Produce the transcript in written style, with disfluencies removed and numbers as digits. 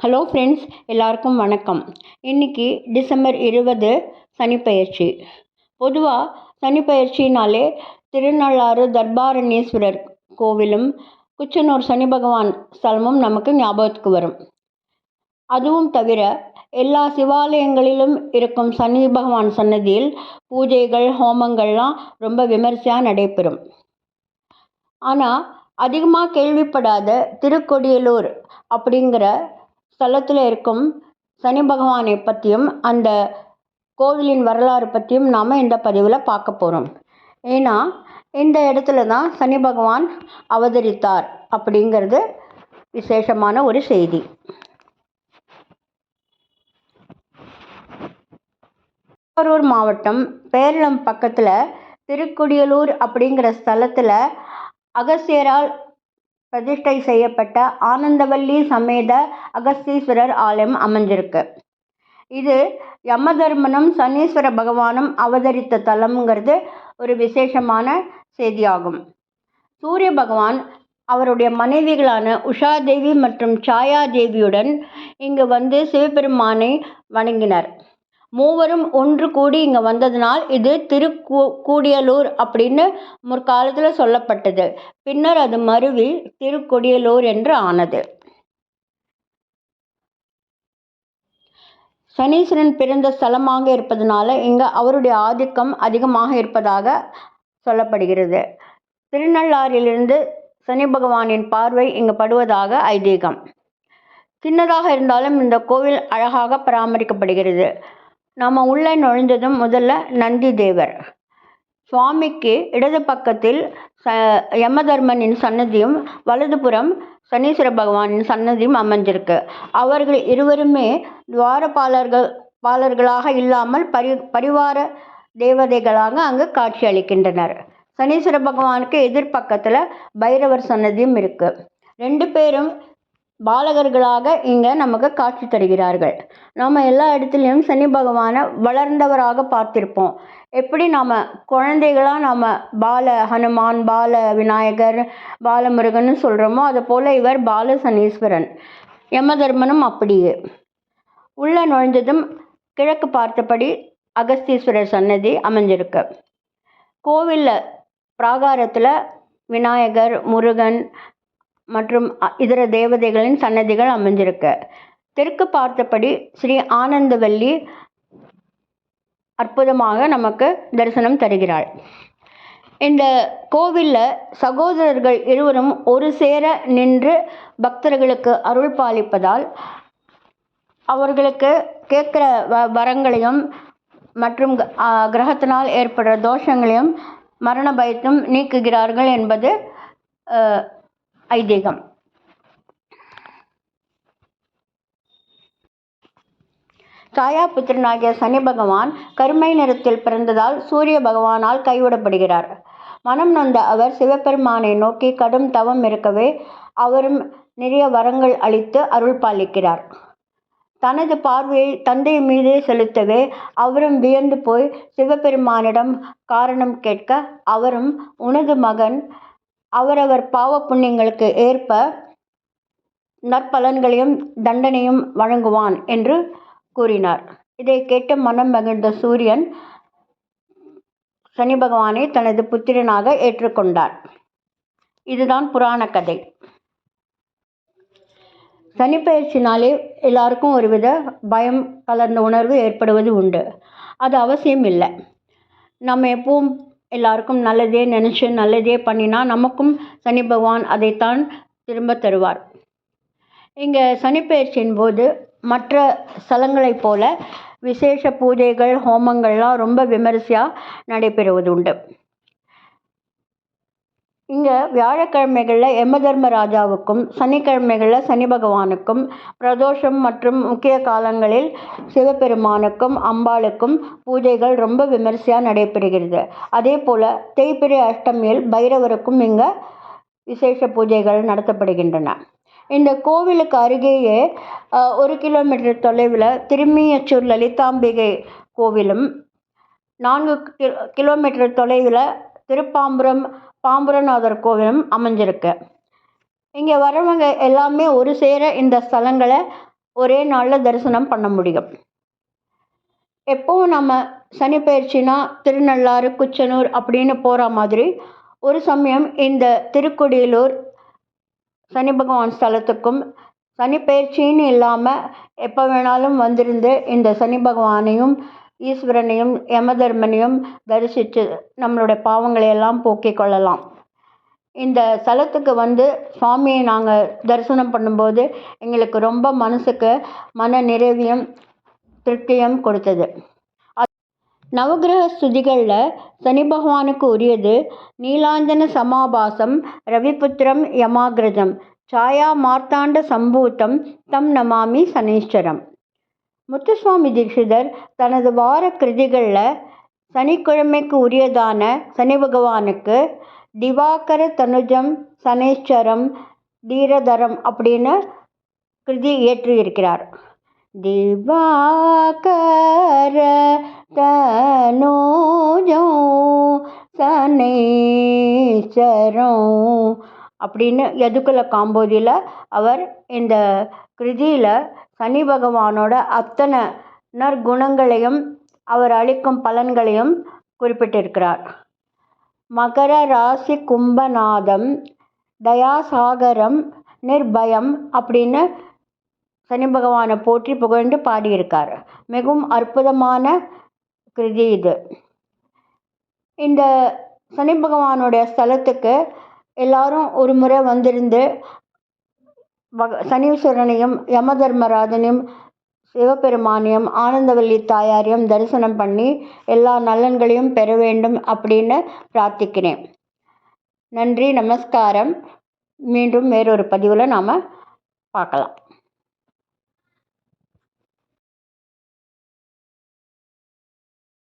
Hello friends, எல்லாருக்கும் வணக்கம். இன்றைக்கி டிசம்பர் 20 சனிப்பெயர்ச்சி. பொதுவாக சனிப்பெயர்ச்சினாலே திருநள்ளாறு தர்பாரண்யேஸ்வரர் கோவிலும் குச்சனூர் சனி பகவான் ஸ்தலமும் நமக்கு ஞாபகத்துக்கு வரும். அதுவும் தவிர எல்லா சிவாலயங்களிலும் இருக்கும் சனி பகவான் சன்னதியில் பூஜைகள் ஹோமங்கள்லாம் ரொம்ப விமர்சையாக நடைபெறும். ஆனால் அதிகமாக கேள்விப்படாத திருக்கொடியலூர் அப்படிங்கிற ஸ்தலத்தில் இருக்கும் சனி பகவானை பற்றியும் அந்த கோவிலின் வரலாறு பற்றியும் நாம் இந்த பதிவில் பார்க்க போகிறோம். ஏன்னா இந்த இடத்துல தான் சனி பகவான் அவதரித்தார் அப்படிங்கிறது விசேஷமான ஒரு செய்தி. திருவாரூர் மாவட்டம் பேரளம் பக்கத்தில் திருக்கொடியலூர் அப்படிங்கிற ஸ்தலத்தில் அகஸ்தியரால் பிரதிஷ்டை செய்யப்பட்ட ஆனந்தவல்லி சமேத அகஸ்தீஸ்வரர் ஆலயம் அமைஞ்சிருக்கு. இது யமதர்மனும் சனீஸ்வர பகவானும் அவதரித்த தலம்ங்கிறது ஒரு விசேஷமான செய்தியாகும். சூரிய பகவான் அவருடைய மனைவிகளான உஷாதேவி மற்றும் சாயாதேவியுடன் இங்கு வந்து சிவபெருமானை வணங்கினர். மூவரும் ஒன்று கூடி இங்கே வந்ததினால் இது திருக்கூடியலூர் அப்படின்னு முற்காலத்தில் சொல்லப்பட்டது. பின்னர் அது மருவி திருக்கொடியலூர் என்று ஆனது. சனீஸ்வரன் பிறந்த ஸ்தலமாக இருப்பதனால இங்கே அவருடைய ஆதிக்கம் அதிகமாக இருப்பதாக சொல்லப்படுகிறது. திருநள்ளாறிலிருந்து சனி பகவானின் பார்வை இங்கு படுவதாக ஐதீகம். சின்னதாக இருந்தாலும் இந்த கோவில் அழகாக பராமரிக்கப்படுகிறது. நாம் உள்ளே நுழைந்ததும் முதல்ல நந்தி தேவர். சுவாமிக்கு இடது பக்கத்தில் யமதர்மனின் சன்னதியும் வலதுபுறம் சனீஸ்வர பகவானின் சன்னதியும் அமைஞ்சிருக்கு. அவர்கள் இருவருமே துவாரபாலர்களாக இல்லாமல் பரிவார தேவதைகளாக அங்கு காட்சி அளிக்கின்றனர். சனீஸ்வர பகவானுக்கு எதிர்பக்கத்தில் பைரவர் சன்னதியும் இருக்குது. ரெண்டு பேரும் பாலகர்களாக இங்கே நமக்கு காட்சி தருகிறார்கள். நாம் எல்லா இடத்துலையும் சனி பகவானை வளர்ந்தவராக பார்த்திருப்போம். எப்படி நாம் குழந்தைகளாக நாம் பால ஹனுமான், பால விநாயகர், பாலமுருகன் சொல்கிறோமோ அதுபோல் இவர் பால சனீஸ்வரன். யமதர்மனும் அப்படியே. உள்ள நுழைந்ததும் கிழக்கு பார்த்தபடி அகஸ்தீஸ்வரர் சன்னதி அமைஞ்சிருக்கு. கோவிலில் பிராகாரத்தில் விநாயகர், முருகன் மற்றும் இதர தேவதைகளின் சன்னதிகள் அமைஞ்சிருக்கு. தெற்கு பார்த்தபடி ஸ்ரீ ஆனந்தவல்லி அற்புதமாக நமக்கு தரிசனம் தருகிறாள். இந்த கோவிலில் சகோதரர்கள் இருவரும் ஒரு சேர நின்று பக்தர்களுக்கு அருள் பாலிப்பதால் அவர்களுக்கு கேட்குற வரங்களையும் மற்றும் கிரகத்தினால் ஏற்படுற தோஷங்களையும் மரண பயத்தும் நீக்குகிறார்கள் என்பது ஐதீகம். சாயாபுத்திரனாகிய சனி பகவான் கருமை நிறத்தில் பிறந்ததால் சூரிய பகவானால் கைவிடப்படுகிறார். மனம் நொந்த அவர் சிவபெருமானை நோக்கி கடும் தவம் இருக்கவே அவரும் நிறைய வரங்கள் அளித்து அருள் பாலிக்கிறார். தனது பார்வையை தந்தை மீதே செலுத்தவே அவரும் வியந்து போய் சிவபெருமானிடம் காரணம் கேட்க அவரும் உனது மகன் அவரவர் பாவ புண்ணியங்களுக்கு ஏற்ப நற்பலன்களையும் தண்டனையும் வழங்குவான் என்று கூறினார். இதை கேட்டு மனம் மகிழ்ந்த சூரியன் சனி பகவானை தனது புத்திரனாக ஏற்றுக்கொண்டார். இதுதான் புராண கதை. சனிப்பெயர்ச்சினாலே எல்லாருக்கும் ஒருவித பயம் கலர்ந்த உணர்வு ஏற்படுவது உண்டு. அது அவசியம் இல்லை. நம்ம எப்பவும் எல்லாருக்கும் நல்லதே நினச்சி நல்லதே பண்ணினா நமக்கும் சனி பகவான் அதைத்தான் திரும்ப தருவார். இங்கே சனிப்பெயர்ச்சியின் போது மற்ற ஸ்தலங்களைப் போல விசேஷ பூஜைகள் ஹோமங்கள்லாம் ரொம்ப விமரிசையாக நடைபெறுவது உண்டு. இங்கே வியாழக்கிழமைகளில் யமதர்மராஜாவுக்கும் சனிக்கிழமைகளில் சனி பகவானுக்கும் பிரதோஷம் மற்றும் முக்கிய காலங்களில் சிவபெருமானுக்கும் அம்பாளுக்கும் பூஜைகள் ரொம்ப விமரிசையாக நடைபெறுகிறது. அதே போல் தேய்பிறை அஷ்டமியில் பைரவருக்கும் இங்கே விசேஷ பூஜைகள் நடத்தப்படுகின்றன. இந்த கோவிலுக்கு அருகேயே 1 கிலோமீட்டர் தொலைவில் திருமியச்சூர் லலிதாம்பிகை கோவிலும் 4 கிலோமீட்டர் தொலைவில் திருப்பாம்புரம் பாம்புரநாதர் கோவிலும் அமைஞ்சிருக்கு. இங்கே வரவங்க எல்லாமே ஒரு சேர இந்த ஸ்தலங்களை ஒரே நாளில் தரிசனம் பண்ண முடியும். எப்போவும் நம்ம சனி பயிற்சினா திருநள்ளாறு, குச்சனூர் அப்படின்னு போகிற மாதிரி ஒரு சமயம் இந்த திருக்கொடியலூர் சனி பகவான் ஸ்தலத்துக்கும் சனி பயிற்சின்னு இல்லாமல் எப்போ வேணாலும் வந்திருந்து இந்த சனி பகவானையும் ஈஸ்வரனையும் யமதர்மனையும் தரிசித்து நம்மளுடைய பாவங்களை எல்லாம் போக்கிக் கொள்ளலாம். இந்த ஸ்தலத்துக்கு வந்து சுவாமியை நாங்கள் தரிசனம் பண்ணும்போது எங்களுக்கு ரொம்ப மனசுக்கு மன நிறைவையும் திருப்தியும் கொடுத்தது. நவகிரக ஸ்துதிகளில் சனி பகவானுக்கு உரியது நீலாஞ்சன சமாபாசம் ரவிபுத்திரம் யமாகிரதம் சாயா மார்த்தாண்ட சம்பூத்தம் தம் நமாமி சனீஸ்வரம். முத்துசுவாமி தீட்சிதர் தனது வார கிருதிகளில் சனிக்கிழமைக்கு உரியதான சனி பகவானுக்கு திவாகர தனுஜம் சனேஸ்வரம் தீரதரம் அப்படின்னு கிருதி இயற்றியிருக்கிறார். திவாகர தனுஜம் சனேஸ்வரம் அப்படின்னு யதுகுல காம்போதியில் அவர் இந்த கிருதியில் சனி பகவானோட அத்தனை நற்குணங்களையும் அவர் அளிக்கும் பலன்களையும் குறிப்பிட்டிருக்கிறார். மகர ராசி கும்பநாதம் தயாசாகரம் நிர்பயம் அப்படின்னு சனி பகவானை போற்றி புகழ்ந்து பாடியிருக்கார். மிகவும் அற்புதமான கிருதி இது. இந்த சனி பகவானுடைய ஸ்தலத்துக்கு எல்லாரும் ஒரு முறை வந்திருந்து சனீஸ்வரனையும் யமதர்மராஜனையும் சிவபெருமானையும் ஆனந்தவல்லி தாயாரையும் தரிசனம் பண்ணி எல்லா நலன்களையும் பெற வேண்டும் அப்படின்னு பிரார்த்திக்கிறேன். நன்றி, நமஸ்காரம். மீண்டும் வேறொரு பதிவில் நாம் பார்க்கலாம்.